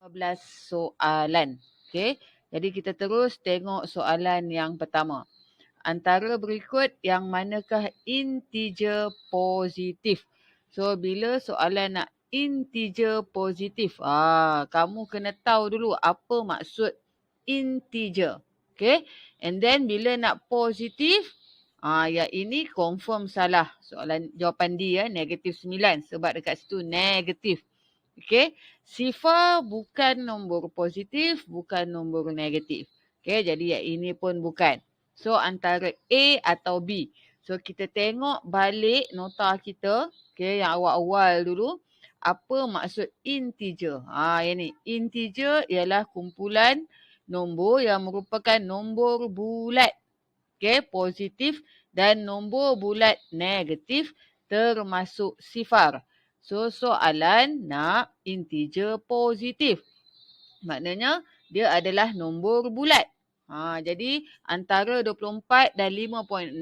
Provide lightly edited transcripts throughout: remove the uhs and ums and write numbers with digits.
15 soalan. Okey. Jadi kita terus tengok soalan yang pertama. Antara berikut yang manakah integer positif? So bila soalan nak integer positif, kamu kena tahu dulu apa maksud integer. Okay. And then bila nak positif, yang ini confirm salah. Soalan jawapan D negatif 9 sebab dekat situ negatif. Okay. Sifar bukan nombor positif, bukan nombor negatif. Okay. Jadi yang ini pun bukan. So antara A atau B. So kita tengok balik nota kita. Okay. Yang awal-awal dulu. Apa maksud integer? Yang ni. Integer ialah kumpulan nombor yang merupakan nombor bulat. Okay. Positif dan nombor bulat negatif termasuk sifar. So soalan nak integer positif. Maknanya dia adalah nombor bulat. Jadi antara 24 dan 5.6,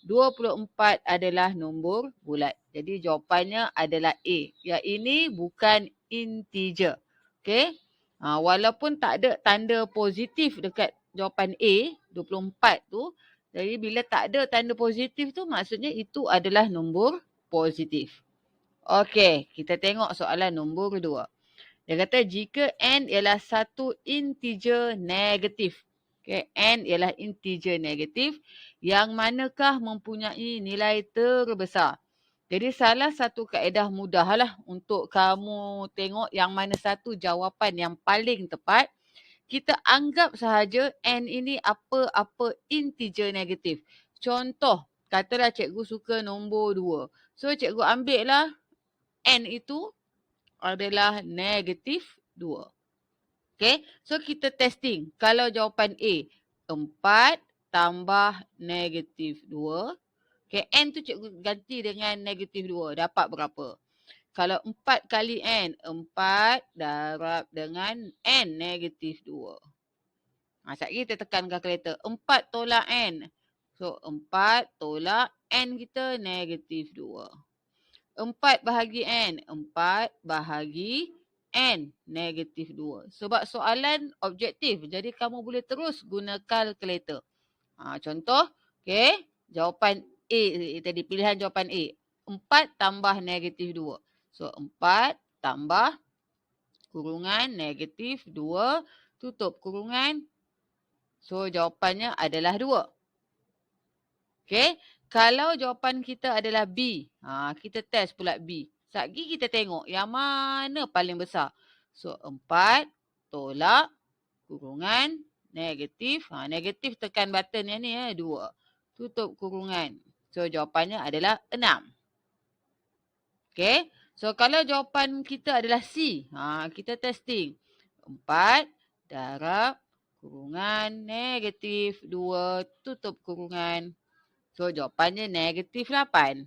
24 adalah nombor bulat. Jadi jawapannya adalah A. Yang ini bukan integer. Okay. Walaupun tak ada tanda positif dekat jawapan A, 24 tu. Jadi bila tak ada tanda positif tu maksudnya itu adalah nombor positif. Okey, kita tengok soalan nombor 2. Dia kata jika n ialah satu integer negatif. Okay, n ialah integer negatif yang manakah mempunyai nilai terbesar. Jadi salah satu kaedah mudahlah untuk kamu tengok yang mana satu jawapan yang paling tepat. Kita anggap sahaja n ini apa-apa integer negatif. Contoh, katalah cikgu suka nombor 2. So cikgu ambil lah n itu adalah negatif 2. Okay, so kita testing. Kalau jawapan A, 4 tambah negatif 2. Okay, n tu cikgu ganti dengan negatif 2. Dapat berapa? Kalau 4 kali n, 4 darab dengan n negatif 2. Sekejap lagi kita tekan kalkulator. 4 tolak n. So, 4 tolak n kita negatif 2. 4 bahagi n. 4 bahagi n negatif 2. Sebab soalan objektif. Jadi kamu boleh terus guna kalkulator. Contoh. Okay. Jawapan A. Tadi pilihan jawapan A. 4 tambah negatif 2. So 4 tambah kurungan negatif 2. Tutup kurungan. So jawapannya adalah 2. Okay. Kalau jawapan kita adalah B, kita test pula B. Sekejap lagi kita tengok yang mana paling besar. So, 4 tolak kurungan negatif. Negatif tekan button yang ni 2. Tutup kurungan. So, jawapannya adalah 6. Okay. So, kalau jawapan kita adalah C, kita testing. 4 darab kurungan negatif 2. Tutup kurungan. So, jawapannya negatif 8.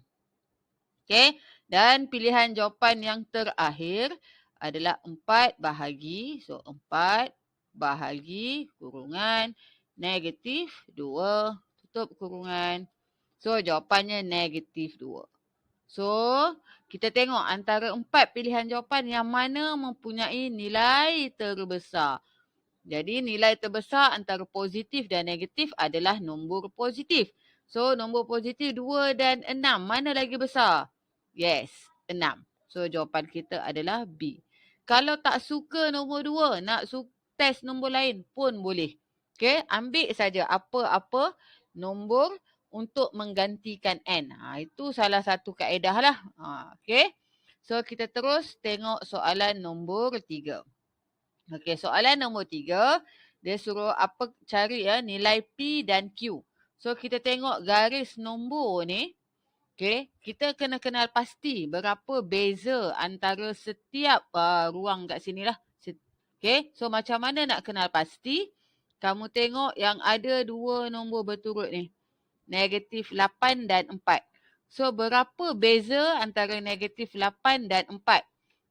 Okay. Dan pilihan jawapan yang terakhir adalah 4 bahagi. So, 4 bahagi kurungan negatif 2. Tutup kurungan. So, jawapannya negatif 2. So, kita tengok antara 4 pilihan jawapan yang mana mempunyai nilai terbesar. Jadi, nilai terbesar antara positif dan negatif adalah nombor positif. So, nombor positif 2 dan 6. Mana lagi besar? Yes, 6. So, jawapan kita adalah B. Kalau tak suka nombor 2, nak test nombor lain pun boleh. Okay, ambil saja apa-apa nombor untuk menggantikan N. Itu salah satu kaedah lah. Okay, so kita terus tengok soalan nombor 3. Okay, soalan nombor 3. Dia suruh cari nilai P dan Q. So, kita tengok garis nombor ni. Okay, kita kena kenal pasti berapa beza antara setiap ruang kat sini lah. Okay, so macam mana nak kenal pasti? Kamu tengok yang ada 2 nombor berturut ni. Negatif 8 dan 4. So, berapa beza antara negatif 8 dan 4?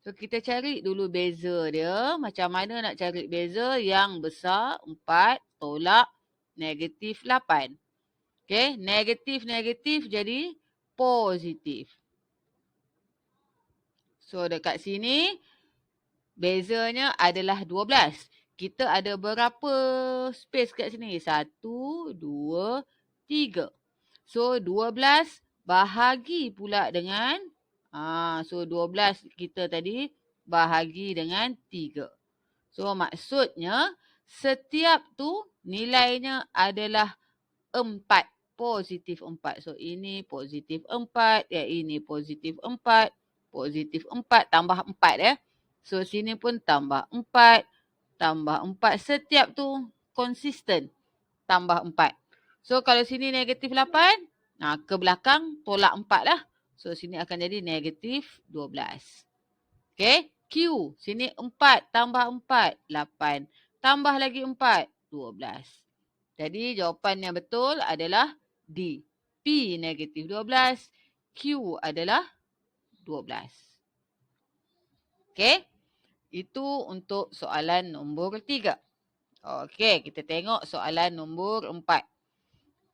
So, kita cari dulu beza dia. Macam mana nak cari beza yang besar? 4 tolak negatif 8. Okay, negatif-negatif jadi positif. So, dekat sini bezanya adalah 12. Kita ada berapa space kat sini? 1, 2, 3. So 12 bahagi pula dengan, so 12 kita tadi bahagi dengan 3. So maksudnya setiap tu nilainya adalah 4. Positif 4. So ini positif 4. Ini positif 4. Positif 4 tambah 4 ya. So sini pun tambah 4. Tambah 4. Setiap tu konsisten tambah 4. So kalau sini negatif 8. Ke belakang tolak 4 lah. So sini akan jadi negatif 12. Okay. Q. Sini 4 tambah 4. 8. Tambah lagi 4. 12. Jadi jawapan yang betul adalah D. P negatif 12. Q adalah 12. Okay. Itu untuk soalan nombor 3. Okay. Kita tengok soalan nombor 4.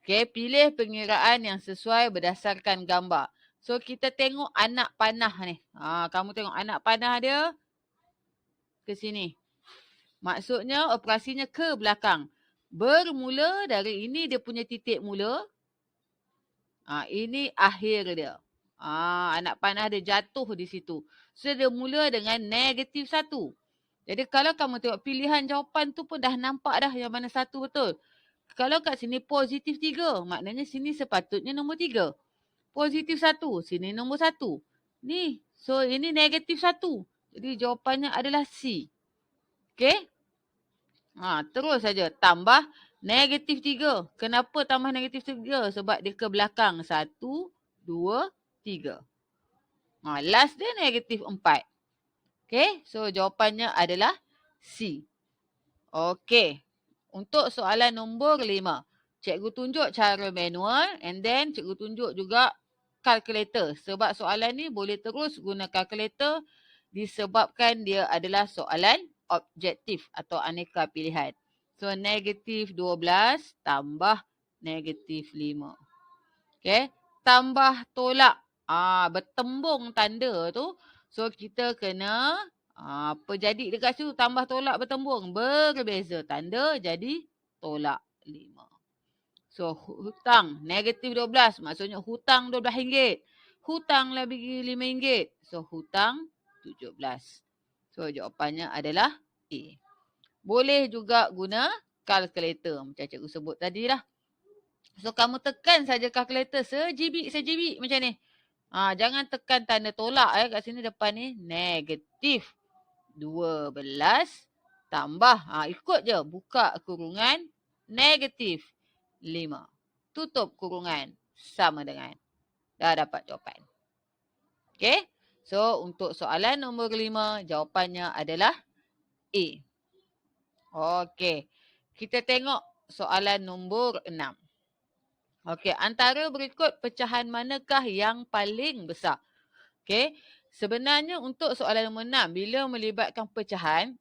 Okay. Pilih pengiraan yang sesuai berdasarkan gambar. So kita tengok anak panah ni. Kamu tengok anak panah dia ke sini. Maksudnya operasinya ke belakang. Bermula dari ini dia punya titik mula. Ini akhir dia. Anak panah dia jatuh di situ. So dia mula dengan negatif 1. Jadi kalau kamu tengok pilihan jawapan tu pun dah nampak dah yang mana satu betul. Kalau kat sini positif 3. Maknanya sini sepatutnya nombor 3. Positif 1. Sini nombor 1. Ni. So ini negatif 1. Jadi jawapannya adalah C. Okay. Terus saja tambah negatif 3. Kenapa tambah negatif 3? Sebab dia ke belakang. 1, 2, 3. Last dia negatif 4. Okay. So jawapannya adalah C. Okay. Untuk soalan nombor 5. Cikgu tunjuk cara manual and then cikgu tunjuk juga kalkulator. Sebab soalan ni boleh terus guna kalkulator disebabkan dia adalah soalan objektif atau aneka pilihan. So negatif 12 tambah negatif 5. Okay. Tambah tolak. Bertembung tanda tu. So kita kena apa jadi dekat situ tambah tolak bertembung. Berbeza tanda jadi tolak 5. So hutang negatif 12 maksudnya hutang RM12. Hutang lebih RM5. So hutang 17. So jawapannya adalah A. Boleh juga guna kalkulator macam cikgu sebut tadi lah. So kamu tekan saja kalkulator sejibik macam ni. Jangan tekan tanda tolak kat sini depan ni negatif 12 tambah. Ikut je buka kurungan negatif 5. Tutup kurungan sama dengan. Dah dapat jawapan. Okay. So untuk soalan nombor 5 jawapannya adalah A. Okay. Kita tengok soalan nombor 6. Okey, antara berikut pecahan manakah yang paling besar? Okey, sebenarnya untuk soalan nombor 6, bila melibatkan pecahan,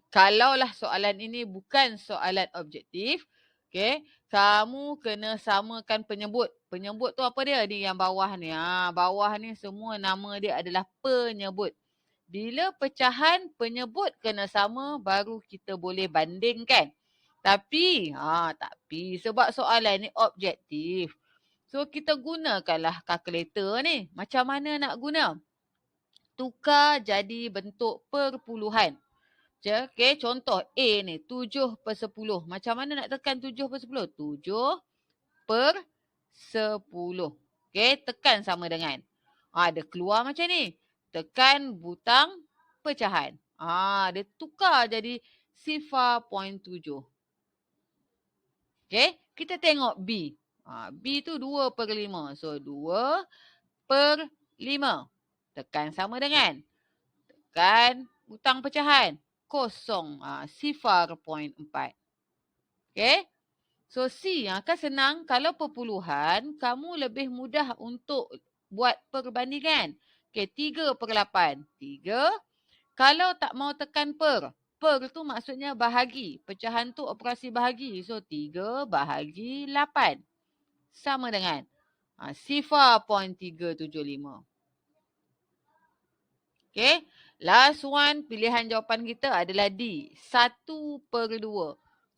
kalaulah soalan ini bukan soalan objektif, okey, kamu kena samakan penyebut. Penyebut tu apa dia? Ni yang bawah ni. Bawah ni semua nama dia adalah penyebut. Bila pecahan, penyebut kena sama, baru kita boleh bandingkan. Tapi sebab soalan ni objektif. So kita gunakanlah kalkulator ni. Macam mana nak guna? Tukar jadi bentuk perpuluhan. Okay, contoh A ni 7/10. Macam mana nak tekan 7/10? 7/10. Okay, tekan sama dengan. Dia keluar macam ni. Tekan butang pecahan. Dia tukar jadi 0.7. Okay, kita tengok B. B tu 2/5. So 2/5. Tekan sama dengan. Tekan butang pecahan. 0.4. Okay. So C kan senang. Kalau perpuluhan, kamu lebih mudah untuk buat perbandingan. Okay, 3/8. 3. Kalau tak mau tekan per tu maksudnya bahagi. Pecahan tu operasi bahagi. So 3/8. Sama dengan 0.375. Okay. Last one, pilihan jawapan kita adalah D. 1/2.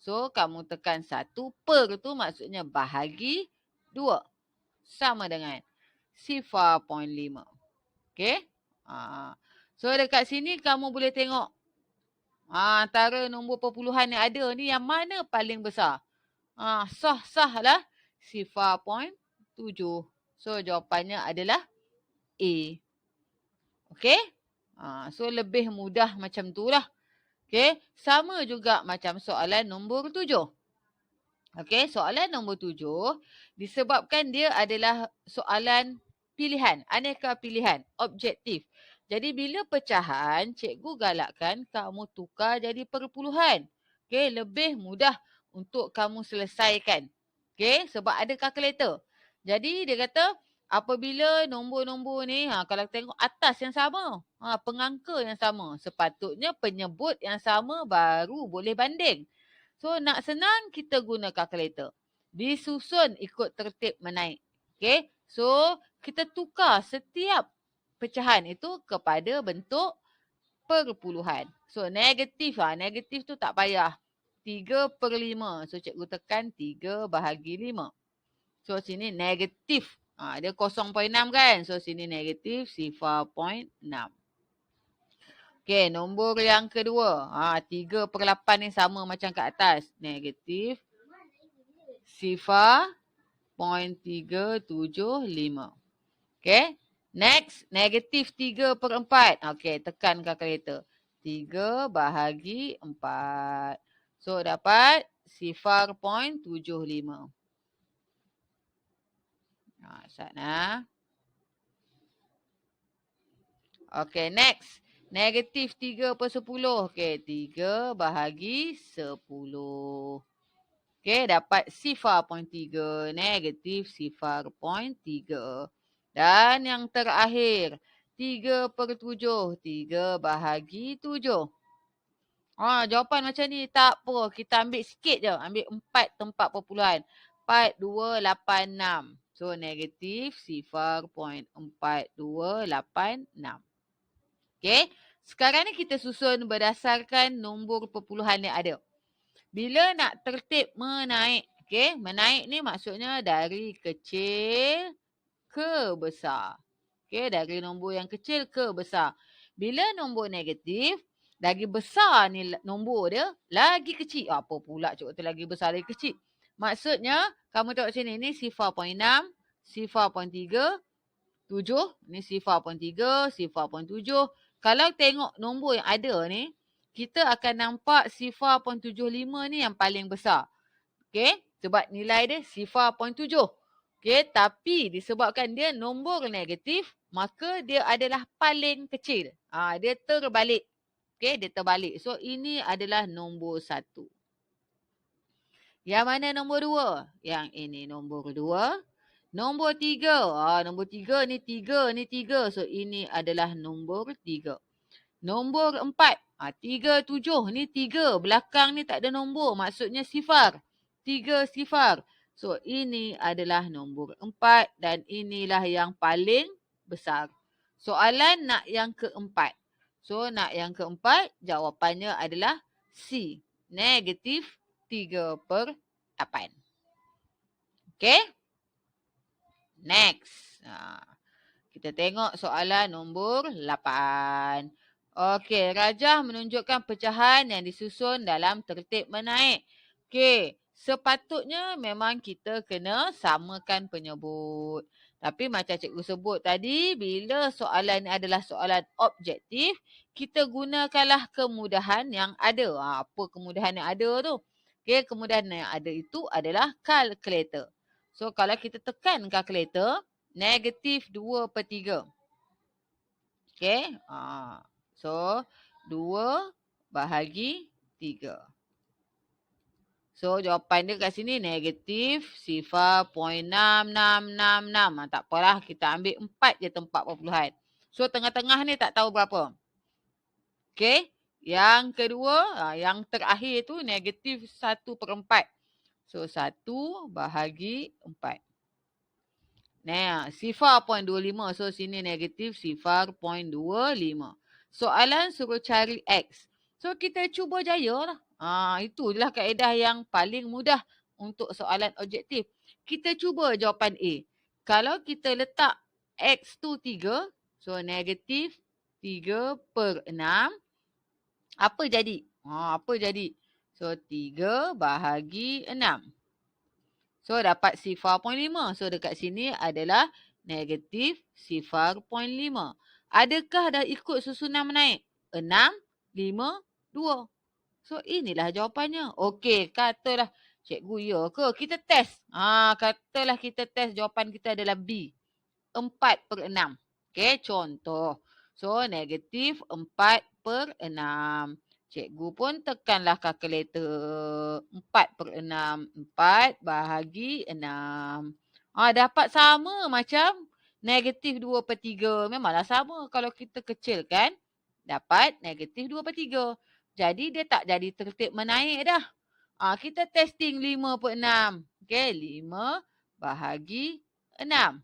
So, kamu tekan 1 per tu maksudnya bahagi 2. Sama dengan 0.5. Okay? So, dekat sini kamu boleh tengok antara nombor perpuluhan yang ada ni yang mana paling besar. Sah lah 0.7. So, jawapannya adalah A. Okay? So, lebih mudah macam tu lah. Okay? Sama juga macam soalan nombor 7. Okay? Soalan nombor 7 disebabkan dia adalah soalan pilihan, aneka pilihan, objektif. Jadi, bila pecahan, cikgu galakkan kamu tukar jadi perpuluhan. Okay? Lebih mudah untuk kamu selesaikan. Okay? Sebab ada kalkulator. Jadi, dia kata, apabila nombor-nombor ni, kalau tengok atas yang sama, pengangka yang sama, sepatutnya penyebut yang sama baru boleh banding. So, nak senang, kita guna kalkulator. Disusun ikut tertib menaik. Okay? So, kita tukar setiap pecahan itu kepada bentuk perpuluhan. So, negatif. Negatif tu tak payah. 3/5. So, cikgu tekan 3/5. So, sini negatif. Dia 0.6 kan? So, sini negatif 0.6. Okey, nombor yang kedua. 3/8 ni sama macam kat atas. Negatif 0.375. Okey. Next, negatif 3/4. Okey, tekan kalkulator. 3/4. So, dapat 0.75. Sana. Okey, next. Negatif 3/10. Okey, 3/10. Okey, dapat 0.3. Negatif 0.3. Dan yang terakhir, 3/7. 3/7. Jawapan macam ni tak apa. Kita ambil sikit je. Ambil 4 tempat perpuluhan. 4,286. So, negatif 0.4286. Okay. Sekarang ni kita susun berdasarkan nombor perpuluhan yang ada. Bila nak tertib menaik. Okay. Menaik ni maksudnya dari kecil ke besar. Okay. Dari nombor yang kecil ke besar. Bila nombor negatif, lagi besar ni nombor dia, lagi kecil. Apa pula cakap tu lagi besar, lagi kecil. Maksudnya, kamu tengok sini, ni 0.6, 0.3, 7, ni 0.3, 0.7. Kalau tengok nombor yang ada ni, kita akan nampak 0.75 ni yang paling besar. Okay? Sebab nilai dia 0.7. Okay? Tapi disebabkan dia nombor negatif, maka dia adalah paling kecil. Dia terbalik. Okay? Dia terbalik. So, ini adalah nombor 1. Yang mana nombor 2? Yang ini nombor 2. Nombor 3. Nombor 3 ni 3, ni 3. So, ini adalah nombor 3. Nombor 4. 3, 7. Ni 3. Belakang ni tak ada nombor. Maksudnya sifar. 3 sifar. So, ini adalah nombor 4. Dan inilah yang paling besar. Soalan nak yang keempat. So, nak yang keempat, jawapannya adalah C. Negatif 3/8. Okay? Next. Kita tengok soalan nombor 8. Okey, rajah menunjukkan pecahan yang disusun dalam tertib menaik. Okey, sepatutnya memang kita kena samakan penyebut. Tapi macam cikgu sebut tadi, bila soalan ni adalah soalan objektif, kita gunakanlah kemudahan yang ada. Apa kemudahan yang ada tu? Okey, kemudahan yang ada itu adalah kalkulator. So, kalau kita tekan kalkulator, negatif 2/3. Okay. So, 2/3. So, jawapan dia kat sini negatif 0.6666. Tak apalah, kita ambil 4 je tempat perpuluhan. So, tengah-tengah ni tak tahu berapa. Okay. Yang kedua, yang terakhir tu negatif 1/4. So, 1/4. Nah, 0.25. So, sini negatif 0.25. Soalan suruh cari X. So kita cuba jaya lah. Itulah kaedah yang paling mudah untuk soalan objektif. Kita cuba jawapan A. Kalau kita letak X tu 3, so negatif 3/6, apa jadi? Apa jadi? So 3 bahagi 6. So dapat 0.5. So dekat sini adalah negatif 0.5. Adakah dah ikut susunan menaik? 6, 5, 2. So inilah jawapannya. Okey, katalah cikgu ya ke? Kita test. Katalah kita test jawapan kita adalah B. 4/6. Okey, contoh. So negatif 4/6. Cikgu pun tekanlah kalkulator. 4/6. 4 bahagi 6. Dapat sama macam negatif 2/3. Memanglah sama kalau kita kecilkan. Dapat negatif 2/3. Jadi dia tak jadi tertib menaik dah. Kita testing 5/6. Okey, 5 bahagi 6.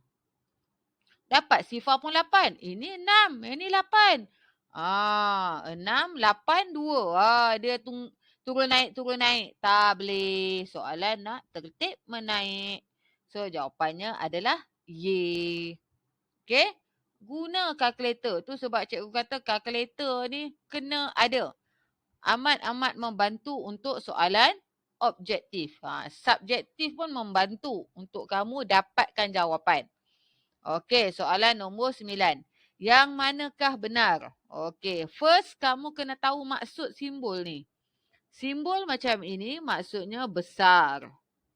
Dapat 0.8. Ini 6. Ini 8. 6, 8, 2. Dia turun naik. Tak boleh. Soalan nak tertib menaik. So jawapannya adalah Y. Okay. Guna kalkulator. Tu sebab cikgu kata kalkulator ni kena ada. Amat-amat membantu untuk soalan objektif. Subjektif pun membantu untuk kamu dapatkan jawapan. Okey, soalan nombor 9. Yang manakah benar? Okey, first kamu kena tahu maksud simbol ni. Simbol macam ini maksudnya besar.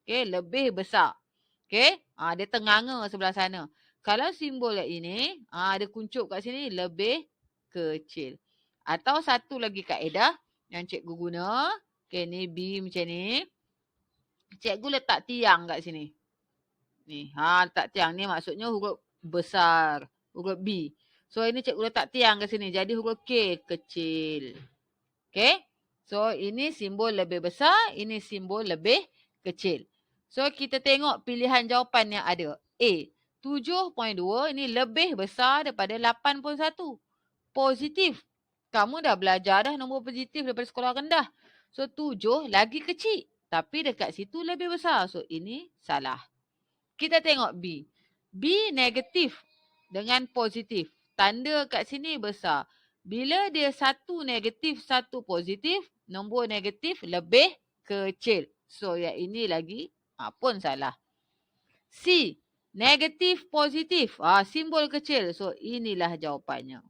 Okey, lebih besar. Okey, dia tenganga sebelah sana. Kalau simbol yang ini, dia kuncup kat sini lebih kecil. Atau satu lagi kaedah yang cikgu guna. Okey, ni B macam ni. Cikgu letak tiang kat sini. Ni, letak tiang ni maksudnya huruf besar, huruf B. So ini cikgu letak tiang ke sini. Jadi huruf K kecil. Okay. So ini simbol lebih besar, ini simbol lebih kecil. So kita tengok pilihan jawapan yang ada. A, 7.2 ini lebih besar daripada 81. Positif. Kamu dah belajar dah nombor positif daripada sekolah rendah. So 7 lagi kecil. Tapi dekat situ lebih besar. So ini salah. Kita tengok B. B negatif dengan positif. Tanda kat sini besar. Bila dia satu negatif, satu positif, nombor negatif lebih kecil. So yang ini lagi pun salah. C. Negatif positif. Simbol kecil. So inilah jawapannya.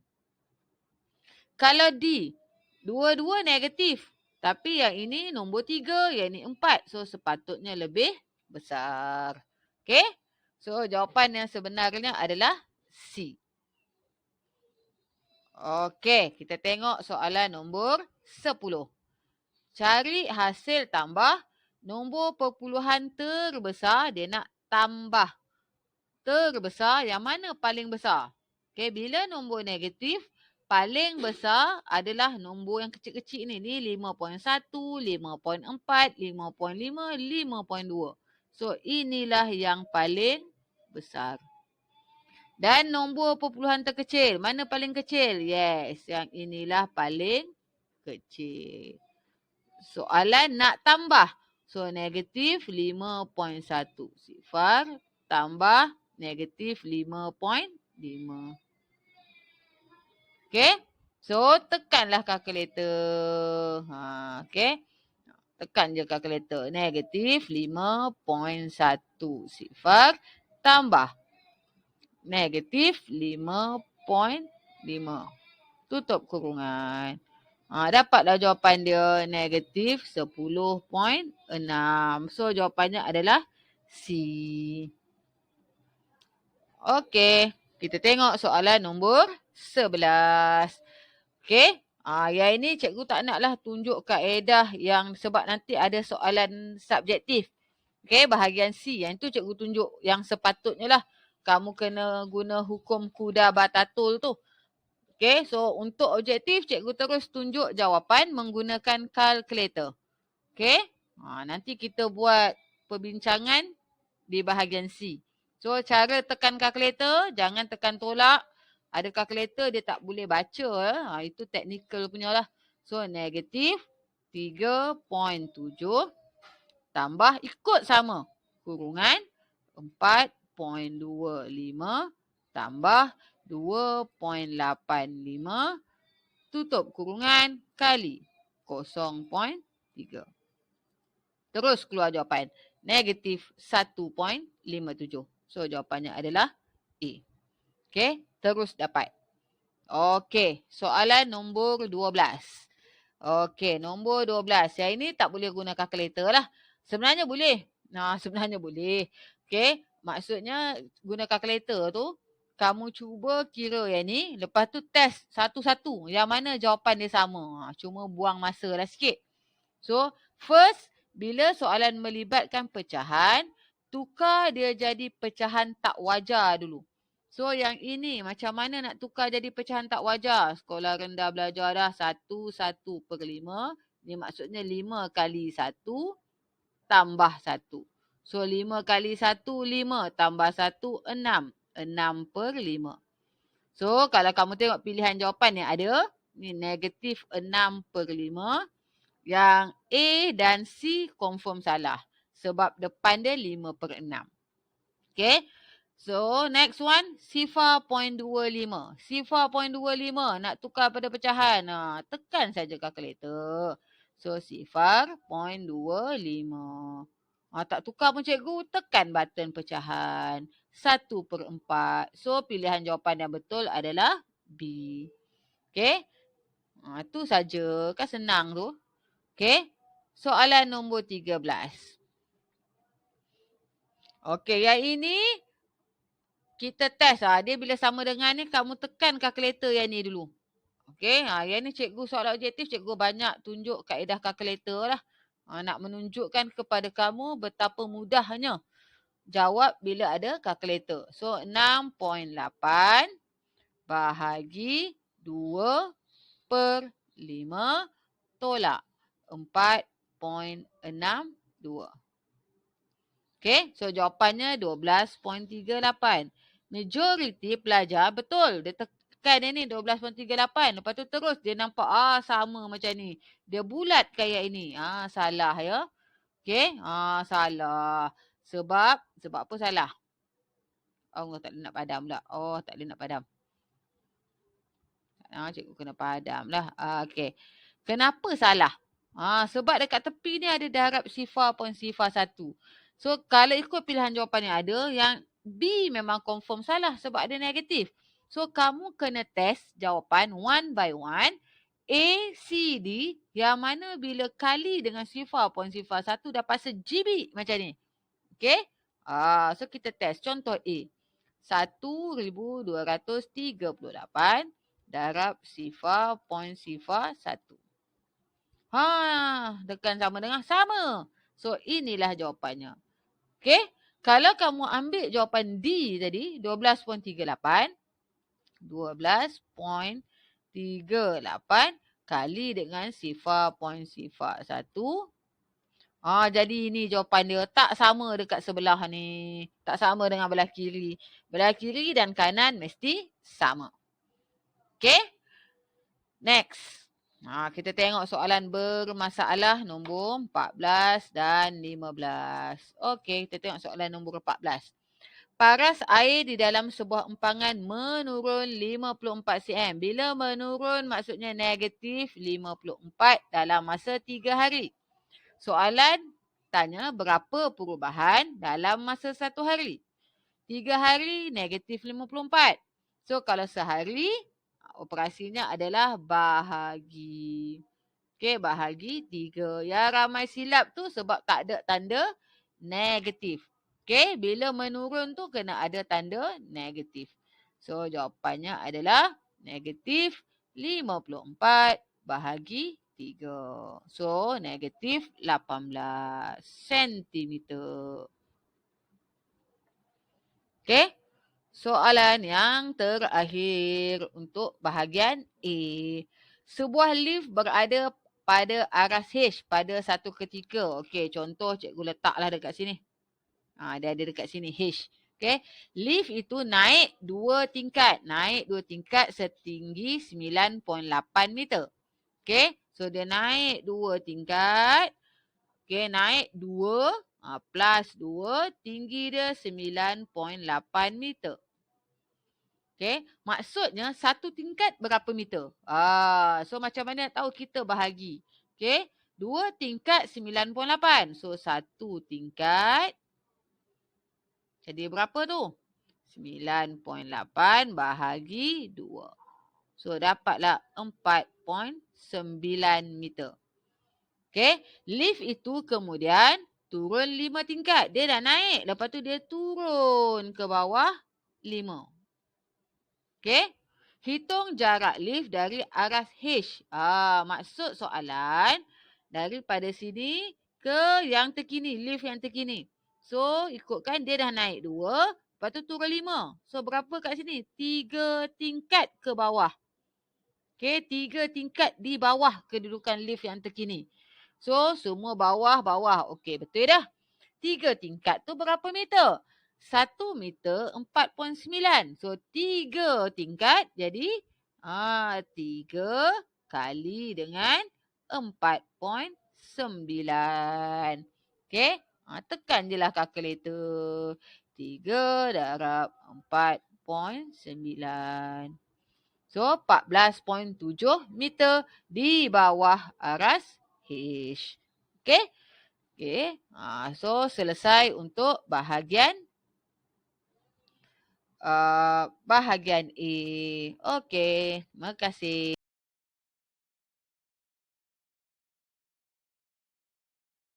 Kalau D. Dua-dua negatif. Tapi yang ini nombor 3, yang ini 4. So sepatutnya lebih besar. Okay. So jawapan yang sebenarnya adalah C. Okey, kita tengok soalan nombor 10. Cari hasil tambah nombor perpuluhan terbesar, dia nak tambah. Terbesar yang mana paling besar? Okey, bila nombor negatif, paling besar adalah nombor yang kecil-kecil ni. Ni 5.1, 5.4, 5.5, 5.2. So inilah yang paling besar. Dan nombor perpuluhan terkecil. Mana paling kecil? Yes, yang inilah paling kecil. Soalan nak tambah. So, negatif 5.1. Sifar tambah negatif 5.5. Okay. So, tekanlah kalkulator. Okay. Tekan je kalkulator. Negatif 5.1. Sifar tambah negatif 5.5. Tutup kurungan. Dapatlah jawapan dia negatif 10.6. So jawapannya adalah C. Okey. Kita tengok soalan nombor 11. Okey. Yang ini cikgu tak naklah tunjuk kaedah yang sebab nanti ada soalan subjektif. Okey, bahagian C. Yang itu cikgu tunjuk yang sepatutnya lah. Kamu kena guna hukum kuda batatul tu. Okay, so untuk objektif, cikgu terus tunjuk jawapan menggunakan kalkulator. Okay, nanti kita buat perbincangan di bahagian C. So, cara tekan kalkulator, jangan tekan tolak. ada kalkulator dia tak boleh baca. Itu technical punya lah. So negatif 3.7 tambah ikut sama. Kurungan 4.25 tambah 2.85 tutup kurungan kali 0.3. Terus keluar jawapan. Negatif 1.57. So jawapannya adalah A. Okay. Terus dapat. Okay. Soalan nombor 12. Okay. Nombor 12. Yang ini tak boleh guna kalkulator lah. Sebenarnya boleh. Sebenarnya boleh. Okay. Maksudnya guna kalkulator tu. Kamu cuba kira yang ni. Lepas tu test satu-satu. Yang mana jawapan dia sama. Cuma buang masa lah sikit. So first. Bila soalan melibatkan pecahan, tukar dia jadi pecahan tak wajar dulu. So yang ini macam mana nak tukar jadi pecahan tak wajar? Sekolah rendah belajar dah 1/5. Ni maksudnya 5 kali 1 tambah 1. So 5 kali 1, 5 tambah 1, 6. 6/5. So kalau kamu tengok pilihan jawapan yang ada, ni negatif 6/5. Yang A dan C confirm salah. Sebab depan dia 5/6. Okay. So next one. Sifar 0.25. Sifar 0.25 nak tukar pada pecahan. Tekan saja kalkulator. So sifar 0.25. Tak tukar pun cikgu. Tekan button pecahan. 1/4. So pilihan jawapan yang betul adalah B. Okay. Tu saja. Kan senang tu. Okay. Soalan nombor 13. Okay. Yang ini kita test. Dia bila sama dengan ni kamu tekan kalkulator yang ni dulu. Okay. Yang ni cikgu soalan objektif. Cikgu banyak tunjuk kaedah kalkulator lah. Nak menunjukkan kepada kamu betapa mudahnya jawab bila ada kalkulator. So 6.8 bahagi 2/5 tolak 4.62. Okay, so jawapannya 12.38. Majoriti pelajar betul. Dia tekan yang ni 12.38. Lepas tu terus dia nampak sama macam ni. Dia bulat kayak ini. Salah ya. Okay, salah. Sebab apa salah? Tak boleh nak padam pula. Tak boleh nak padam. Cikgu kena padam lah. Okay. Kenapa salah? Sebab dekat tepi ni ada darab sifar pun sifar 1. So kalau ikut pilihan jawapan yang ada, yang B memang confirm salah sebab ada negatif. So kamu kena test jawapan one by one. A, C, D yang mana bila kali dengan sifar pun sifar 1 dapat se-GB macam ni. Okay. So kita test. Contoh A. 1238 darab sifar pun sifar 1. Tekan sama dengan sama. So inilah jawapannya. Okay. Kalau kamu ambil jawapan D tadi, 12.38. 12.38 kali dengan sifar pun sifar 1. Jadi ini jawapan dia. Tak sama dekat sebelah ni. Tak sama dengan belah kiri. Belah kiri dan kanan mesti sama. Okay. Next. Kita tengok soalan bermasalah nombor 14 dan 15. Okey, kita tengok soalan nombor 14. Paras air di dalam sebuah empangan menurun 54 cm. Bila menurun maksudnya negatif 54 dalam masa 3 hari. Soalan tanya berapa perubahan dalam masa 1 hari. 3 hari negatif 54. So kalau sehari operasinya adalah bahagi. Okay, bahagi 3. Yang ramai silap tu sebab tak ada tanda negatif. Okay, bila menurun tu kena ada tanda negatif. So, jawapannya adalah negatif 54 bahagi 3. So, negatif 18 sentimeter. Okay. Soalan yang terakhir untuk bahagian A. Sebuah lift berada pada aras H pada satu ketika. Okey, contoh cikgu letaklah dekat sini. Dia ada dekat sini H. Okay. Lift itu naik 2 tingkat. Naik 2 tingkat setinggi 9.8 meter. Okay. So, dia naik 2 tingkat. Okay. Naik 2 plus 2. Tinggi dia 9.8 meter. Okay. Maksudnya satu tingkat berapa meter? So, macam mana tahu kita bahagi? Okay. 2 tingkat 9.8. So, satu tingkat. Jadi berapa tu? 9.8 bahagi 2. So, dapatlah 4.9 meter. Okay. Lift itu kemudian turun 5 tingkat. Dia dah naik. Lepas tu dia turun ke bawah 5. Okay. Hitung jarak lift dari aras H. Maksud soalan daripada sini ke yang terkini. Lift yang terkini. So, ikutkan dia dah naik 2. Lepas tu turun 5. So, berapa kat sini? 3 tingkat ke bawah. Okay, 3 tingkat di bawah kedudukan lift yang terkini. So, semua bawah-bawah. Okay, betul dah. 3 tingkat tu berapa meter? 1 meter 4.9. So, 3 tingkat jadi 3 kali dengan 4.9. Okay. Tekan je lah kalkulator. 3 darab 4.9. So, 14.7 meter di bawah aras H. Okay. Okay. So, selesai untuk bahagian A. Okay. Terima kasih.